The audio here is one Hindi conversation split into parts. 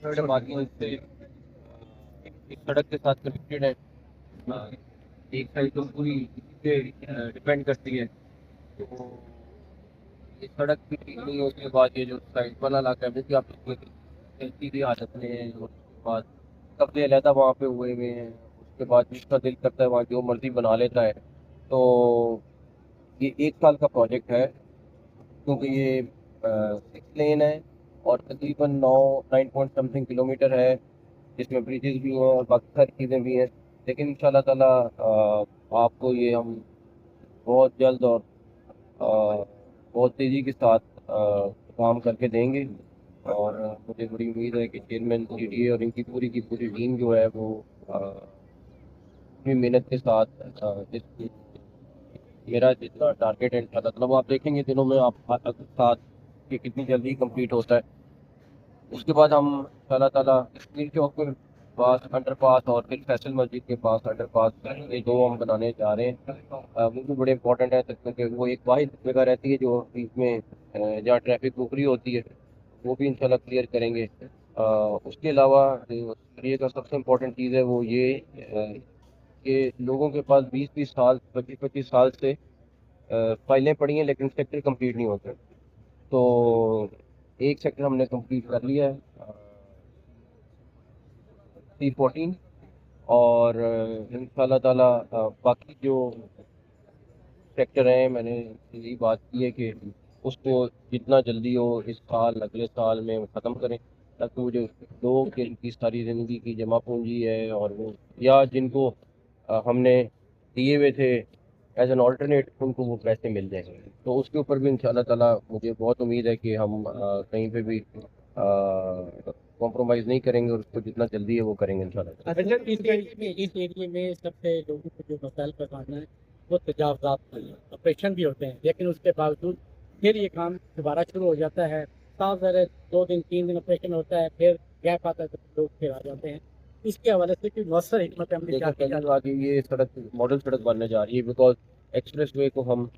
बड़े मार्जिन से एक सड़क के साथ कनेक्टेड है। अ, एक साइड तो पूरी इसी पे डिपेंड करती है। तो ये सड़क भी ठीक नहीं है, उसके बाद ये जो साइड वाला इलाका है कि आप सीधी हालत में है, और उसके बाद कब्जे अलहदा वहाँ पे हुए हुए हैं। उसके बाद जिसका दिल करता है वहाँ जो मर्जी बना लेता है। तो ये 1 साल का प्रोजेक्ट है, क्योंकि ये 6 लेन है और तकरीबन 9 पॉइंट समथिंग किलोमीटर है, जिसमें ब्रिजेस भी हैं और बाकी सारी चीज़ें भी हैं। लेकिन इंशाल्लाह ताला आपको ये हम बहुत जल्द और बहुत तेज़ी के साथ काम करके देंगे। और मुझे बड़ी उम्मीद है कि चेयरमैन जीडीए और इनकी पूरी की पूरी टीम जो है वो पूरी मेहनत के साथ जिस मेरा जितना टारगेट है इंशाल्लाह ताला वो आप देखेंगे दिनों में आप साथ कि कितनी जल्दी कंप्लीट होता है। उसके बाद हम इंशाल्लाह ताला स्टील चौक के पास अंडरपास और फिर फैसल मस्जिद के पास अंडरपास, ये दो हम बनाने जा रहे हैं। वो भी बड़े इंपॉर्टेंट है क्योंकि वो एक वाहिद जगह रहती है जो बीच में जहाँ ट्रैफिक रुकरी होती है, वो भी इंशाल्लाह क्लियर करेंगे। उसके अलावा जो ये का सबसे इम्पोर्टेंट चीज़ है वो ये कि लोगों के पास 20-20 साल 25-25 साल से फाइलें पड़ी हैं लेकिन सेक्टर कंप्लीट नहीं होते। तो एक सेक्टर हमने कंप्लीट कर लिया है, C14। और इंशाल्लाह ताला बाकी जो सेक्टर हैं मैंने यही बात की है कि उसको जितना जल्दी हो इस साल अगले साल में ख़त्म करें, ताकि वो जो लोग जिनकी सारी ज़िंदगी की जमा पूंजी है और वो या जिनको हमने दिए हुए थे एज एन ऑल्टरनेट उनको वो पैसे मिल जाएंगे। तो उसके ऊपर भी इंशाल्लाह ताला मुझे बहुत उम्मीद है कि हम कहीं पे भी कॉम्प्रोमाइज़ नहीं करेंगे और उसको जितना जल्दी है वो करेंगे इंशाल्लाह। अच्छा, इस एरिए में सबसे लोगों को जो मसाइल का सामना है वो तजावजात का है। ऑपरेशन भी होते हैं लेकिन उसके बावजूद फिर ये काम दोबारा शुरू हो जाता है। साल भर 2 दिन 3 दिन ऑपरेशन होता है, फिर गैप आता है तो लोग फिर आ जाते हैं। इसके हवाले से कोई मौसर हिकमत अमली क्या देखिए की पहली जाती बात ये सड़क मॉडल सड़क बनने जा रही है, बिकॉज एक्सप्रेस वे को हम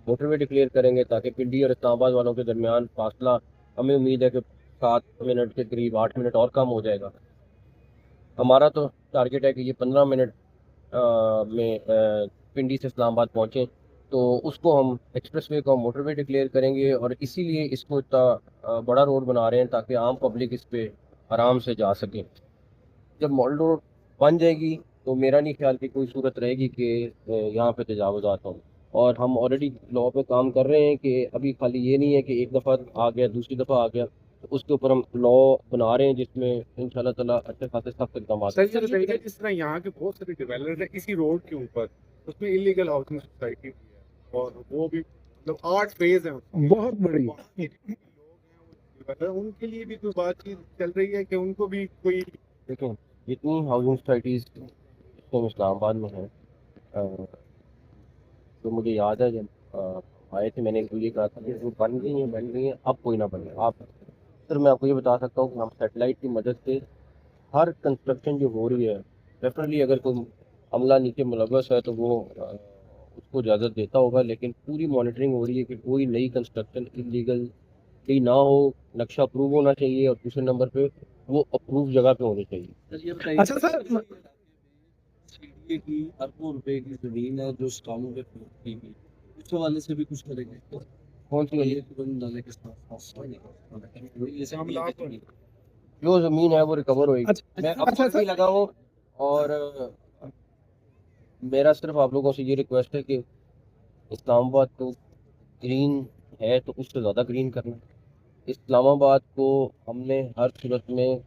मोटरवे डिक्लेयर करेंगे ताकि पिंडी और इस्लामाबाद वालों के दरमियान फासला हमें उम्मीद है कि 7 मिनट के करीब 8 मिनट और कम हो जाएगा। हमारा तो टारगेट है कि ये 15 मिनट में पिंडी से इस्लामाबाद पहुँचे। तो उसको हम एक्सप्रेस वे को हम मोटरवे डिक्लेयर करेंगे और इसीलिए इसको इतना बड़ा रोड बना रहे हैं ताकि आम पब्लिक इस पे आराम से जा सके। जब मॉडल रोड बन जाएगी तो मेरा नहीं ख्याल कि कोई सूरत रहेगी कि यहाँ पे तजावुज़ात हों। और हम ऑलरेडी लॉ पे काम कर रहे हैं कि अभी खाली ये नहीं है कि एक दफ़ा आ गया दूसरी दफ़ा आ गया, तो उसके ऊपर हम लॉ बना रहे हैं जिसमें इंशाल्लाह ताला अच्छे खासे सख्त इकदाम सर ये होंगे। बताइए, जिस तरह यहाँ के बहुत सारे डेवलपर्स हैं इसी रोड के ऊपर, उसमें इलीगल हाउसिंग सोसाइटी भी है और वो भी मतलब 8 फेज है उसके, बहुत बड़ी। वहाँ के जितने भी लोग हैं वो developer, उनके लिए भी कोई बातचीत चल रही है कि उनको भी कोई। देखिए जितनी हाउसिंग सोसाइटीज़ इस्लामाबाद में हैं, तो मुझे याद है जब आए थे मैंने इनको ये कहा था कि वो बन गई हैं, अब कोई ना बने। आप सर मैं आपको ये बता सकता हूँ कि हम सेटेलाइट की मदद से हर कंस्ट्रक्शन जो हो रही है, डेफिनेटली अगर कोई अमला नीचे मुलव्वस है तो वो उसको इजाज़त देता होगा, लेकिन पूरी मॉनिटरिंग हो रही है कि कोई नई कंस्ट्रक्शन इलीगल ही ना हो। नक्शा अप्रूव होना चाहिए और दूसरे नंबर पे वो अप्रूव जगह पे होनी चाहिए। सर ये बताइए, अच्छा सर, सीडीए की अरबों रुपए की जमीन है जो स्टामों पे की गई, उस हवाले से भी कुछ करेंगे कौन सी वाली? ये तुरंत डाले के साथ जैसे हम हमला लाभ जो ज़मीन है वो रिकवर होएगी। अच्छा मैं अच्छा अपना भी सर, लगा हूँ। और मेरा सिर्फ आप लोगों से ये रिक्वेस्ट है कि इस्लामाबाद तो ग्रीन है तो उससे ज़्यादा ग्रीन करना। इस्लामाबाद को हमने हर सूरत में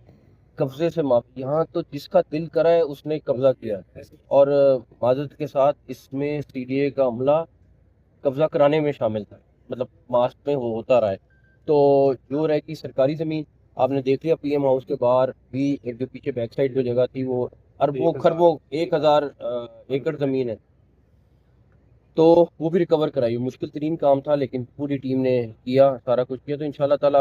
कब्जे से माफ, यहाँ तो जिसका दिल करा है उसने कब्जा किया है। और माजरत के साथ इसमें सीडीए का हमला कब्जा कराने में शामिल था, मतलब मास्ट में वो होता रहा है। तो जो रहेगी सरकारी ज़मीन, आपने देख लिया पीएम हाउस के बाहर भी एक जो पीछे बैक साइड जो जगह थी वो अरबों खरबों 1,000 एकड़ ज़मीन है। तो वो भी रिकवर कराई। मुश्किल तरीन काम था लेकिन पूरी टीम ने किया, सारा कुछ किया। तो इंशाल्लाह ताला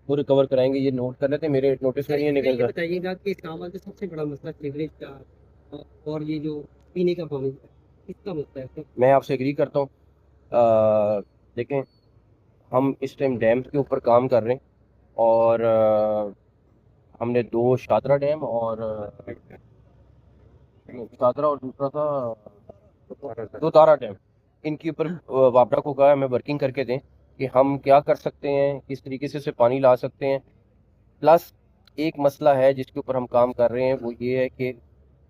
वो रिकवर कराएंगे। ये नोट कर लेते हैं, मेरे नोटिस में ये निकल ये कर। बताइएगा कि इस्लामाबाद का सबसे बड़ा मसला सीवरेज का और ये जो पीने का पानी है, इसका मसला है तो मैं आपसे एग्री करता हूँ। देखें हम इस टाइम डैम के ऊपर काम कर रहे हैं और हमने 2 शादरा डैम और शादरा और दूसरा था 2 तारा डैम, इनके ऊपर वापडा को कहा हमें वर्किंग करके दें कि हम क्या कर सकते हैं, किस तरीके से पानी ला सकते हैं। प्लस एक मसला है जिसके ऊपर हम काम कर रहे हैं, वो ये है कि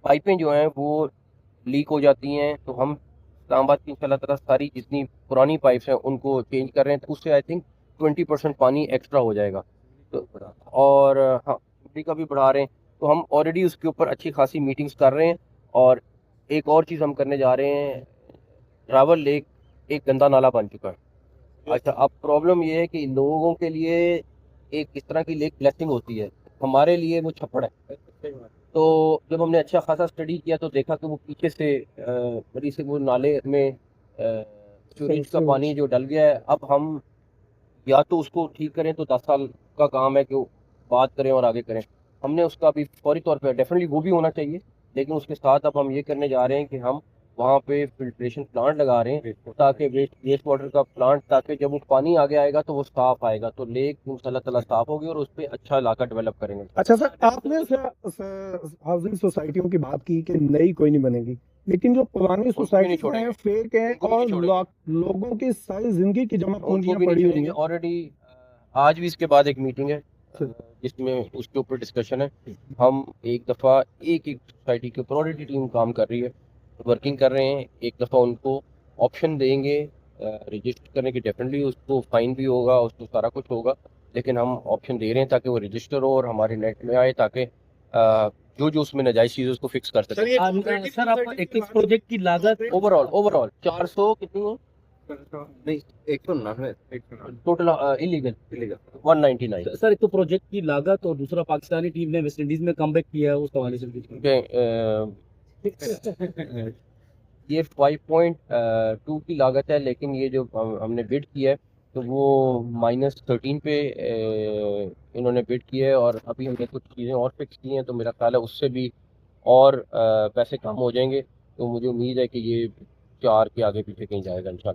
पाइपें जो हैं वो लीक हो जाती हैं, तो हम इस्लामाबाद की इंशाल्लाह ताला सारी जितनी पुरानी पाइप्स हैं उनको चेंज कर रहे हैं, तो उससे आई थिंक 20% पानी एक्स्ट्रा हो जाएगा। तो और हाँ, बिजली का भी बढ़ा रहे हैं, तो हम ऑलरेडी उसके ऊपर अच्छी खासी मीटिंग्स कर रहे हैं। और एक और चीज़ हम करने जा रहे हैं, रावल लेक एक गंदा नाला बन चुका है। अच्छा, अब प्रॉब्लम ये है कि लोगों के लिए एक इस तरह की लेक ब्लेसिंग होती है, हमारे लिए वो छप्पड़ है। तो जब हमने अच्छा खासा स्टडी किया तो देखा कि वो पीछे से बड़ी से वो नाले में सीवरेज का पानी जो डल गया है। अब हम या तो उसको ठीक करें, तो 10 साल का काम है कि वो बात करें और आगे करें। हमने उसका अभी फौरी तौर पे डेफिनेटली वो भी होना चाहिए, लेकिन उसके साथ अब हम ये करने जा रहे हैं कि हम वहाँ पे फिल्ट्रेशन प्लांट लगा रहे हैं, ताकि वेस्ट वाटर का प्लांट, ताकि जब वो पानी आगे आएगा तो वो साफ आएगा, तो लेक इंशाल्लाह ताला साफ होगी और उस पर अच्छा इलाका डेवलप करेंगे। अच्छा सर, आपने हाउसिंग सोसाइटियों की बात की कि नई कोई नहीं बनेगी, लेकिन जो पुरानी नहीं सोसाइटी छोड़ेंगे। हैं फेक हैं उनको भी और नहीं छोड़ेंगे। लोगों की सारी जिंदगी की जमा उनको पूंजियां भी नहीं पड़ी हुई छोड़ेंगे। हैं। ऑलरेडी आज भी इसके बाद एक मीटिंग है जिसमें उसके ऊपर डिस्कशन है। हम एक दफ़ा एक सोसाइटी के ऊपर ऑलरेडी टीम काम कर रही है, वर्किंग कर रहे हैं। एक दफ़ा उनको ऑप्शन देंगे रजिस्टर करने की, डेफिनेटली उसको फाइन भी होगा, उसको सारा कुछ होगा, लेकिन हम ऑप्शन दे रहे हैं ताकि वो रजिस्टर हो और हमारे नेट में आए, ताकि जो जो उसमें नाजायज़ चीज़ उसको फिक्स कर सकें। सर, आप इस प्रोजेक्ट की लागत ओवरऑल 400 कितनी है? नहीं, 199 टोटल इलीगल 199। सर, एक तो प्रोजेक्ट की लागत और दूसरा पाकिस्तानी टीम ने वेस्ट इंडीज में कमबैक किया है, उस हवाले से ये 5.2 की लागत है, लेकिन ये जो हमने बिड किया है तो वो -13 पे इन्होंने बिड किया है, और अभी हमने कुछ चीज़ें और फिक्स की हैं, तो मेरा ख्याल है उससे भी और पैसे कम हो जाएंगे। तो मुझे उम्मीद है कि ये 4 के आगे पीछे कहीं जाएगा इंशाल्लाह।